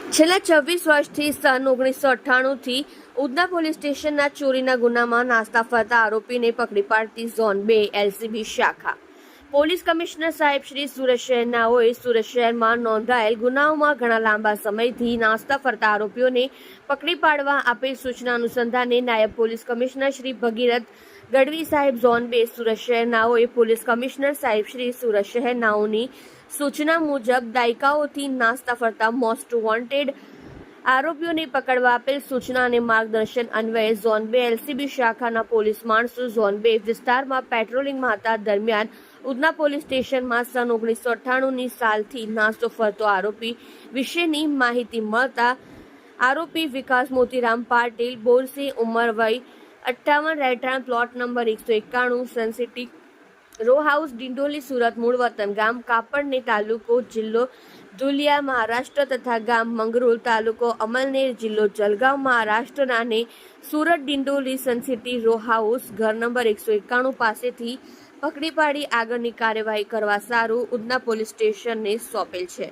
છેલ્લા 26 વર્ષથી સન 1998થી ઉધના પોલીસ સ્ટેશનના ચોરીના ગુનામાં નાસ્તા ફરતા આરોપીને પકડી પાડતી ઝોન 2 એલસીબી શાખા પોલીસ કમિશનર સાહેબ શ્રી સુરત શહેરનાઓએ સુરત શહેરમાં નોંધાયેલ ગુનાઓમાં ઘણા લાંબા સમયથી નાસ્તા ફરતા આરોપીઓને પકડી પાડવા આપેલ સૂચના અનુસંધાને નાયબ પોલીસ કમિશનર શ્રી ભગીરથ ગઢવી સાહેબ ઝોન 2 સુરત શહેરનાઓએ પોલીસ કમિશનર સાહેબ શ્રી સુરત શહેરનાઓની સૂચના મુજબ દાયકાઓથી નાસ્તા ફરતા મોસ્ટ વોન્ટેડ આરોપીઓને પકડવા આપેલ સૂચના અને માર્ગદર્શન અન્વયે ઝોન 2 એલસીબી શાખાના પોલીસ માણસો ઝોન 2 વિસ્તારમાં પેટ્રોલિંગમાં હતા દરમિયાન ઉધના પોલીસ સ્ટેશનમાં સન 1998ની સાલથી નાસ્તો ફરતો આરોપી વિશેની માહિતી મળતા આરોપી વિકાસ મોતીરામ પાટીલ બોરસે ઉંમર વય 58 રહેઠાણ plot number 191 Sun City row house Dindoli Surat મૂળ વતન ગામ કાપડને તાલુકો જિલ્લો ધુલિયા મહારાષ્ટ્ર તથા ગામ મંગરુલ તાલુકો અમલનેર જિલ્લો જલગાંવ મહારાષ્ટ્રના ને Surat Dindoli Sun City row house ઘર નંબર 191 પાસેથી પકડી પાડી આગળની કાર્યવાહી કરવા સારું ઉધના પોલીસ સ્ટેશનને સોંપેલ છે।